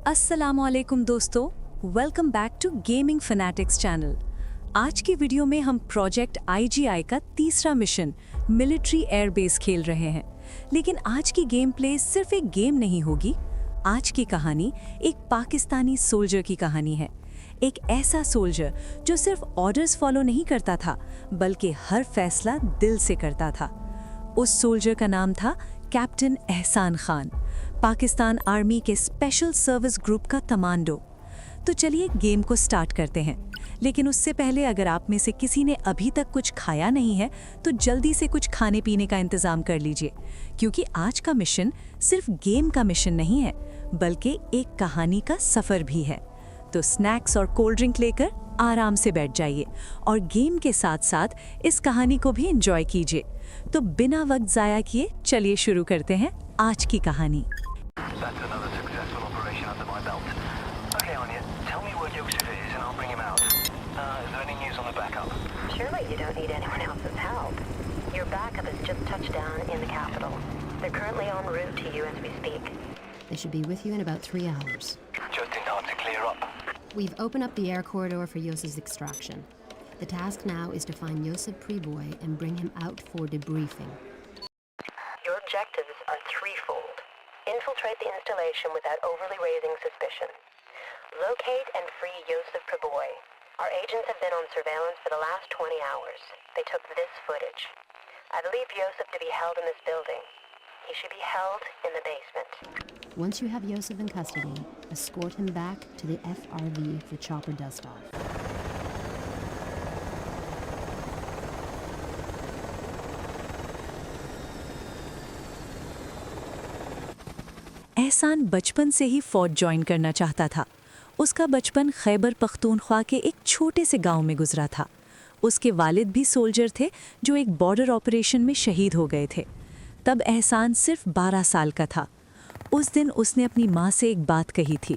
अस्सलामुअलैकुम दोस्तों, welcome back to Gaming Fanatics channel. आज की वीडियो में हम प्रोजेक्ट आईजीआई का तीसरा मिशन मिलिट्री एयरबेस खेल रहे हैं। लेकिन आज की गेम प्ले सिर्फ एक गेम नहीं होगी। आज की कहानी एक पाकिस्तानी सोल्जर की कहानी है। एक ऐसा सोल्जर जो सिर्फ ऑर्डर्स फॉलो नहीं करता था, बल्कि हर फैसला दिल से करता था। उस सोल्जर का नाम था कैप्टन एहसान खान, पाकिस्तान आर्मी के स्पेशल सर्विस ग्रुप का कमांडो। तो चलिए गेम को स्टार्ट करते हैं। लेकिन उससे पहले अगर आप में से किसी ने अभी तक कुछ खाया नहीं है तो जल्दी से कुछ खाने पीने का इंतजाम कर लीजिए, क्योंकि आज का मिशन सिर्फ गेम का मिशन नहीं है, बल्कि एक कहानी का सफ़र भी है। तो स्नैक्स और कोल्ड ड्रिंक लेकर आराम से बैठ जाइए और गेम के साथ साथ इस कहानी को भी एंजॉय कीजिए। तो बिना वक्त ज़ाया किए चलिए शुरू करते हैं आज की कहानी। That's another successful operation under my belt. Okay, Anya, tell me where Yusuf is and I'll bring him out. Is there any news on the backup? Surely you don't need anyone else's help. Your backup has just touched down in the capital. They're currently en route to you as we speak. They should be with you in about 3 hours. Just in time to clear up. We've opened up the air corridor for Yosef's extraction. The task now is to find Yosef Preboy and bring him out for debriefing. Your objectives are threefold. Infiltrate the installation without overly raising suspicion. Locate and free Yosef Preboy. Our agents have been on surveillance for the last 20 hours. They took this footage. I believe Yosef to be held in this building. He should be held in the basement. Once you have Yosef in custody, escort him back to the FRV for chopper dust-off. एहसान बचपन से ही फौज join करना चाहता था। उसका बचपन खैबर पख्तूनख्वा के एक छोटे से गांव में गुजरा था। उसके वालिद भी सोल्जर थे जो एक बॉर्डर ऑपरेशन में शहीद हो गए थे। तब एहसान सिर्फ 12 साल का था। उस दिन उसने अपनी माँ से एक बात कही थी,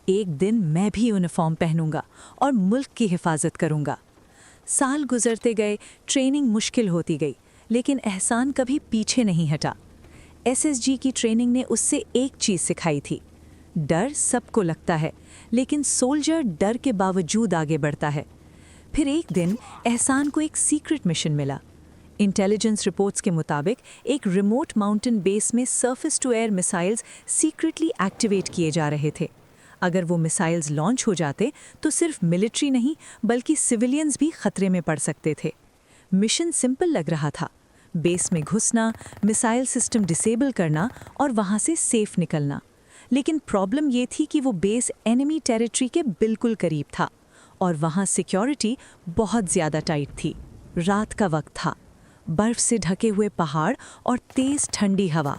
एक दिन मैं भी यूनिफॉर्म पहनूंगा और मुल्क की हिफाजत करूंगा। साल गुजरते गए, ट्रेनिंग मुश्किल होती गई, लेकिन एहसान कभी पीछे नहीं हटा। एसएसजी की ट्रेनिंग ने उससे एक चीज़ सिखाई थी, डर सबको लगता है, लेकिन सोल्जर डर के बावजूद आगे बढ़ता है। फिर एक दिन एहसान को एक सीक्रेट मिशन मिला। इंटेलिजेंस रिपोर्ट्स के मुताबिक एक रिमोट माउंटेन बेस में surface to air missiles secretly activate किए जा रहे थे। अगर वो मिसाइल्स लॉन्च हो जाते तो सिर्फ मिलिट्री नहीं बल्कि सिविलियंस भी खतरे में पड़ सकते थे। मिशन सिंपल लग रहा था, बेस में घुसना, मिसाइल सिस्टम डिसेबल करना और वहाँ से सेफ निकलना। लेकिन प्रॉब्लम ये थी कि वो बेस एनिमी टेरिटरी के बिल्कुल करीब था और वहाँ सिक्योरिटी बहुत ज़्यादा टाइट थी। रात का वक्त था, बर्फ से ढके हुए पहाड़ और तेज़ ठंडी हवा।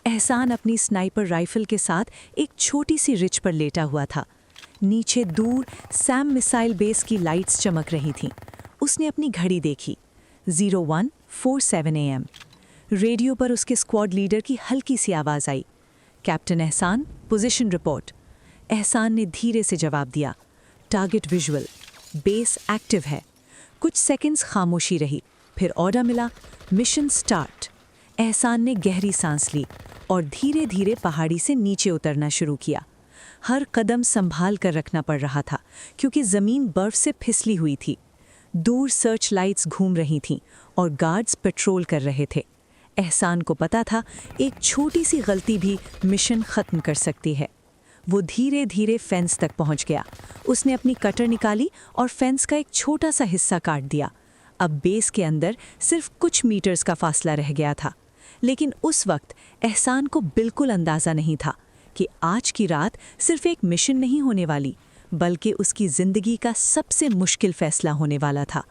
एहसान अपनी स्नाइपर राइफल के साथ एक छोटी सी रिज पर लेटा हुआ था। नीचे दूर सैम मिसाइल बेस की लाइट्स चमक रही थीं। उसने अपनी घड़ी देखी, 0147 AM। रेडियो पर उसके स्क्वाड लीडर की हल्की सी आवाज़ आई, कैप्टन एहसान, पोजीशन रिपोर्ट। एहसान ने धीरे से जवाब दिया, टारगेट विजुअल, बेस एक्टिव है। कुछ सेकंड्स खामोशी रही, फिर ऑर्डर मिला, मिशन स्टार्ट। एहसान ने गहरी सांस ली और धीरे धीरे पहाड़ी से नीचे उतरना शुरू किया। हर कदम संभाल कर रखना पड़ रहा था, क्योंकि ज़मीन बर्फ से फिसली हुई थी। दूर सर्च लाइट्स घूम रही थीं और गार्ड्स पेट्रोल कर रहे थे। एहसान को पता था एक छोटी सी गलती भी मिशन ख़त्म कर सकती है। वो धीरे धीरे फेंस तक पहुंच गया। उसने अपनी कटर निकाली और फेंस का एक छोटा सा हिस्सा काट दिया। अब बेस के अंदर सिर्फ कुछ मीटर्स का फासला रह गया था। लेकिन उस वक्त एहसान को बिल्कुल अंदाज़ा नहीं था कि आज की रात सिर्फ एक मिशन नहीं होने वाली, बल्कि उसकी ज़िंदगी का सबसे मुश्किल फ़ैसला होने वाला था।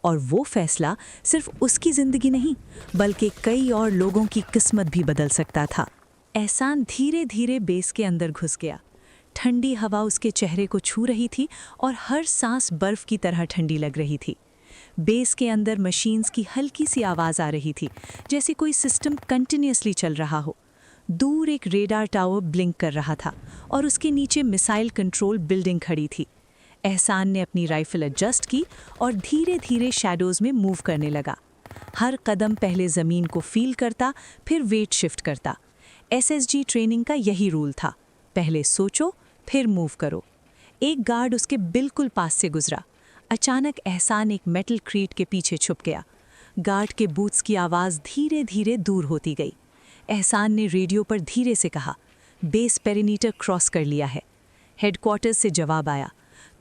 और वो फ़ैसला सिर्फ उसकी ज़िंदगी नहीं, बल्कि कई और लोगों की किस्मत भी बदल सकता था। एहसान धीरे धीरे बेस के अंदर घुस गया। ठंडी हवा उसके चेहरे को छू रही थी और हर सांस बर्फ़ की तरह ठंडी लग रही थी। बेस के अंदर मशीन्स की हल्की सी आवाज़ आ रही थी, जैसे कोई सिस्टम कंटिन्यूसली चल रहा हो। दूर एक रेडार टावर ब्लिंक कर रहा था और उसके नीचे मिसाइल कंट्रोल बिल्डिंग खड़ी थी। एहसान ने अपनी राइफल एडजस्ट की और धीरे धीरे शैडोज़ में मूव करने लगा। हर कदम पहले ज़मीन को फील करता, फिर वेट शिफ्ट करता। एसएसजी ट्रेनिंग का यही रूल था, पहले सोचो, फिर मूव करो। एक गार्ड उसके बिल्कुल पास से गुजरा। अचानक एहसान एक मेटल क्रीट के पीछे छुप गया। गार्ड के बूट्स की आवाज़ धीरे धीरे दूर होती गई। एहसान ने रेडियो पर धीरे से कहा, बेस पेरीमीटर क्रॉस कर लिया है। हेडक्वार्टर्स से जवाब आया,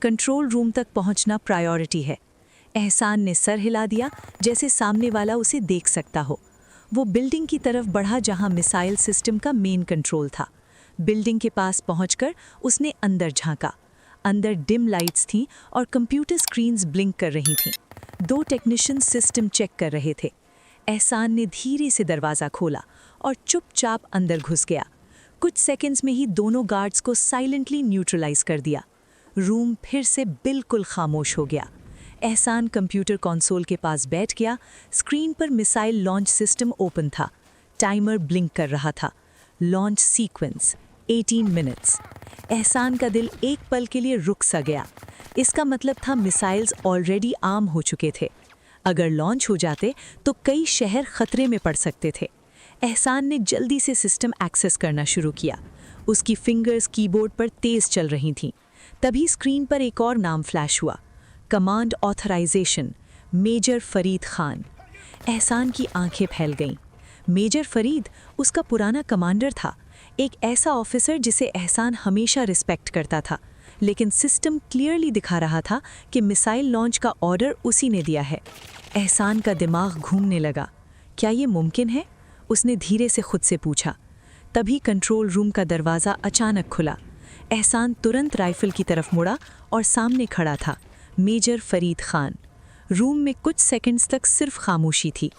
कंट्रोल रूम तक पहुंचना प्रायोरिटी है। एहसान ने सर हिला दिया, जैसे सामने वाला उसे देख सकता हो। वो बिल्डिंग की तरफ बढ़ा जहां मिसाइल सिस्टम का मेन कंट्रोल था। बिल्डिंग के पास पहुंचकर उसने अंदर झांका। अंदर डिम लाइट्स थीं और कंप्यूटर स्क्रीन्स ब्लिंक कर रही थीं। 2 टेक्नीशियन सिस्टम चेक कर रहे थे। एहसान ने धीरे से दरवाज़ा खोला और चुपचाप अंदर घुस गया। कुछ सेकंड्स में ही दोनों गार्ड्स को साइलेंटली न्यूट्रलाइज कर दिया। रूम फिर से बिल्कुल खामोश हो गया। एहसान कंप्यूटर कंसोल के पास बैठ गया। स्क्रीन पर मिसाइल लॉन्च सिस्टम ओपन था। टाइमर ब्लिंक कर रहा था। Launch sequence 18 minutes. एहसान का दिल एक पल के लिए रुक सा गया। इसका मतलब था मिसाइल्स ऑलरेडी आर्म हो चुके थे। अगर लॉन्च हो जाते तो कई शहर खतरे में पड़ सकते थे। एहसान ने जल्दी से सिस्टम एक्सेस करना शुरू किया। उसकी फिंगर्स कीबोर्ड पर तेज चल रही थीं। तभी स्क्रीन पर एक और नाम फ्लैश हुआ, command authorization, major Farid Khan. Ehsan की आंखें फैल गईं। मेजर फरीद उसका पुराना कमांडर था, एक ऐसा ऑफिसर जिसे एहसान हमेशा रिस्पेक्ट करता था। लेकिन सिस्टम क्लियरली दिखा रहा था कि मिसाइल लॉन्च का ऑर्डर उसी ने दिया है। एहसान का दिमाग घूमने लगा। क्या ये मुमकिन है? उसने धीरे से खुद से पूछा। तभी कंट्रोल रूम का दरवाज़ा अचानक खुला। एहसान तुरंत राइफल की तरफ मुड़ा और सामने खड़ा था मेजर फरीद खान। रूम में कुछ सेकंड्स तक सिर्फ खामोशी थी।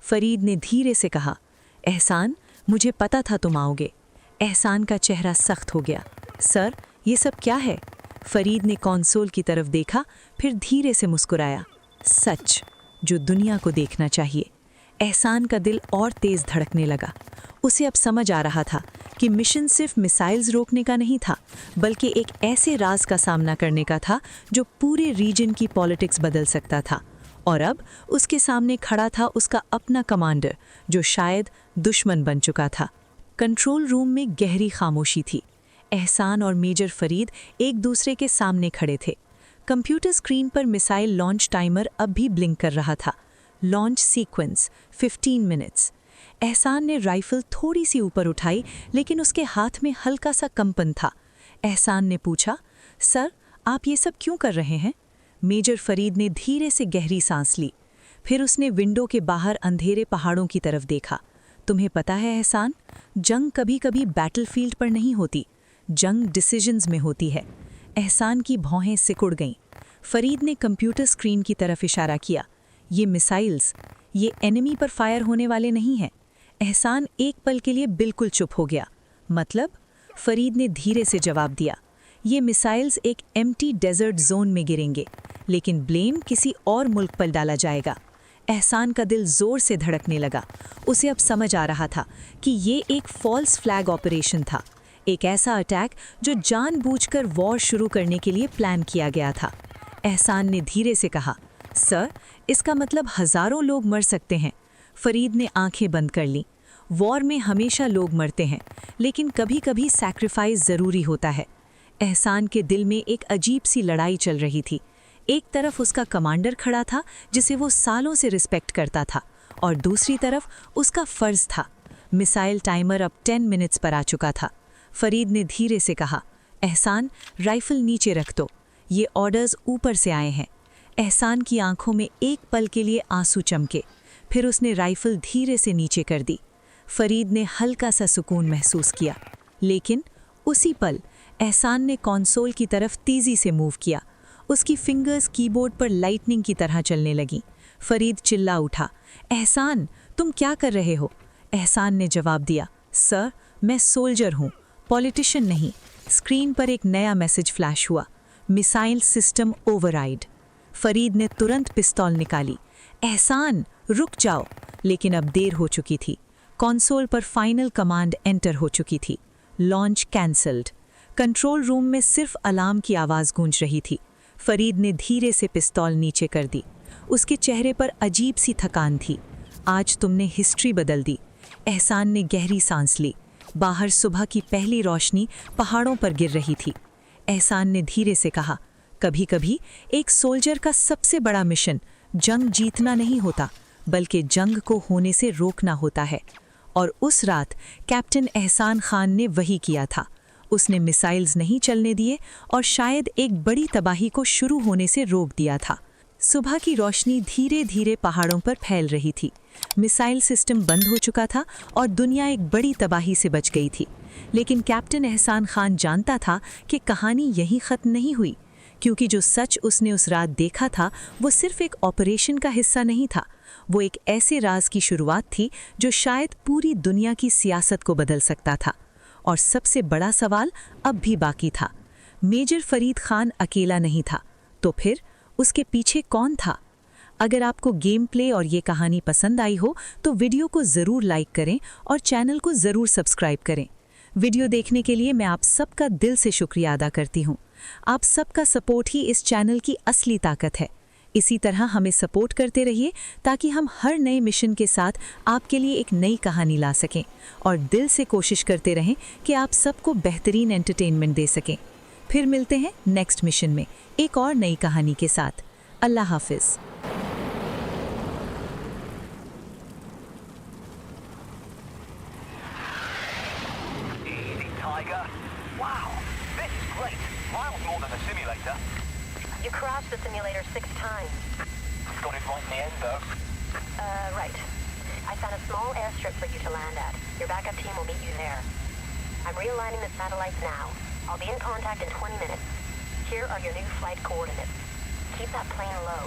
फरीद ने धीरे से कहा, एहसान, मुझे पता था तुम आओगे। एहसान का चेहरा सख्त हो गया। सर, ये सब क्या है? फरीद ने कंसोल की तरफ देखा, फिर धीरे से मुस्कुराया। सच, जो दुनिया को देखना चाहिए। एहसान का दिल और तेज धड़कने लगा। उसे अब समझ आ रहा था कि मिशन सिर्फ मिसाइल्स रोकने का नहीं था, बल्कि एक ऐसे राज का सामना करने का था जो पूरे रीजन की पॉलिटिक्स बदल सकता था। और अब उसके सामने खड़ा था उसका अपना कमांडर, जो शायद दुश्मन बन चुका था। कंट्रोल रूम में गहरी खामोशी थी। एहसान और मेजर फरीद एक दूसरे के सामने खड़े थे। कंप्यूटर स्क्रीन पर मिसाइल लॉन्च टाइमर अब भी ब्लिंक कर रहा था। Launch sequence 15 minutes. एहसान ने राइफल थोड़ी सी ऊपर उठाई, लेकिन उसके हाथ में हल्का सा कंपन था। एहसान ने पूछा, सर, आप ये सब क्यों कर रहे हैं? मेजर फरीद ने धीरे से गहरी सांस ली। फिर उसने विंडो के बाहर अंधेरे पहाड़ों की तरफ देखा। तुम्हें पता है एहसान, जंग कभी कभी बैटलफील्ड पर नहीं होती, जंग डिसीजंस में होती है। एहसान की भौहें सिकुड़ गईं। फरीद ने कंप्यूटर स्क्रीन की तरफ इशारा किया। ये मिसाइल्स, ये एनिमी पर फायर होने वाले नहीं हैं। एहसान एक पल के लिए बिल्कुल चुप हो गया। मतलब? फरीद ने धीरे से जवाब दिया, ये मिसाइल्स एक एम्प्टी डेजर्ट जोन में गिरेंगे, लेकिन ब्लेम किसी और मुल्क पर डाला जाएगा। एहसान का दिल जोर से धड़कने लगा। उसे अब समझ आ रहा था कि ये एक फॉल्स फ्लैग ऑपरेशन था, एक ऐसा अटैक जो जानबूझकर वॉर शुरू करने के लिए प्लान किया गया था। एहसान ने धीरे से कहा, सर, इसका मतलब हज़ारों लोग मर सकते हैं। फरीद ने आंखें बंद कर लीं। वॉर में हमेशा लोग मरते हैं, लेकिन कभी कभी सैक्रिफाइस ज़रूरी होता है। एहसान के दिल में एक अजीब सी लड़ाई चल रही थी। एक तरफ उसका कमांडर खड़ा था, जिसे वो सालों से रिस्पेक्ट करता था, और दूसरी तरफ उसका फ़र्ज़ था। मिसाइल टाइमर अब 10 मिनट्स पर आ चुका था। फरीद ने धीरे से कहा, एहसान, राइफल नीचे रख दो, ये ऑर्डर्स ऊपर से आए हैं। एहसान की आंखों में एक पल के लिए आंसू चमके, फिर उसने राइफल धीरे से नीचे कर दी। फरीद ने हल्का सा सुकून महसूस किया, लेकिन उसी पल एहसान ने कंसोल की तरफ तेज़ी से मूव किया। उसकी फिंगर्स कीबोर्ड पर लाइटनिंग की तरह चलने लगीं। फरीद चिल्ला उठा, एहसान, तुम क्या कर रहे हो? एहसान ने जवाब दिया, सर, मैं सोल्जर हूँ, पॉलिटिशियन नहीं। स्क्रीन पर एक नया मैसेज फ्लैश हुआ, मिसाइल सिस्टम ओवरराइड। फरीद ने तुरंत पिस्तौल निकाली। एहसान, रुक जाओ, लेकिन अब देर हो चुकी थी। कंसोल पर फाइनल कमांड एंटर हो चुकी थी, लॉन्च कैंसल्ड। कंट्रोल रूम में सिर्फ अलार्म की आवाज़ गूंज रही थी। फरीद ने धीरे से पिस्तौल नीचे कर दी। उसके चेहरे पर अजीब सी थकान थी। आज तुमने हिस्ट्री बदल दी। एहसान ने गहरी सांस ली। बाहर सुबह की पहली रोशनी पहाड़ों पर गिर रही थी। एहसान ने धीरे से कहा, कभी-कभी एक सोल्जर का सबसे बड़ा मिशन जंग जीतना नहीं होता, बल्कि जंग को होने से रोकना होता है। और उस रात कैप्टन एहसान खान ने वही किया था। उसने मिसाइल्स नहीं चलने दिए और शायद एक बड़ी तबाही को शुरू होने से रोक दिया था। सुबह की रोशनी धीरे धीरे पहाड़ों पर फैल रही थी। मिसाइल सिस्टम बंद हो चुका था और दुनिया एक बड़ी तबाही से बच गई थी। लेकिन कैप्टन एहसान खान जानता था कि कहानी यहीं ख़त्म नहीं हुई, क्योंकि जो सच उसने उस रात देखा था वो सिर्फ एक ऑपरेशन का हिस्सा नहीं था। वो एक ऐसे राज की शुरुआत थी जो शायद पूरी दुनिया की सियासत को बदल सकता था। और सबसे बड़ा सवाल अब भी बाकी था। मेजर फरीद खान अकेला नहीं था, तो फिर उसके पीछे कौन था? अगर आपको गेम प्ले और ये कहानी पसंद आई हो तो वीडियो को ज़रूर लाइक करें और चैनल को ज़रूर सब्सक्राइब करें। वीडियो देखने के लिए मैं आप सबका दिल से शुक्रिया अदा करती हूँ। आप सबका सपोर्ट ही इस चैनल की असली ताकत है। इसी तरह हमें सपोर्ट करते रहिए ताकि हम हर नए मिशन के साथ आपके लिए एक नई कहानी ला सकें और दिल से कोशिश करते रहें कि आप सबको बेहतरीन एंटरटेनमेंट दे सकें। फिर मिलते हैं नेक्स्ट मिशन में एक और नई कहानी के साथ। अल्लाह हाफिज़। Easy, Tiger. Wow, this is great. Miles more than a simulator. You crossed the simulator 6 times. Got it right in the end, though. Right. I found a small airstrip for you to land at. Your backup team will meet you there. I'm realigning the satellites now. I'll be in contact in 20 minutes. Here are your new flight coordinates. Keep that plane low.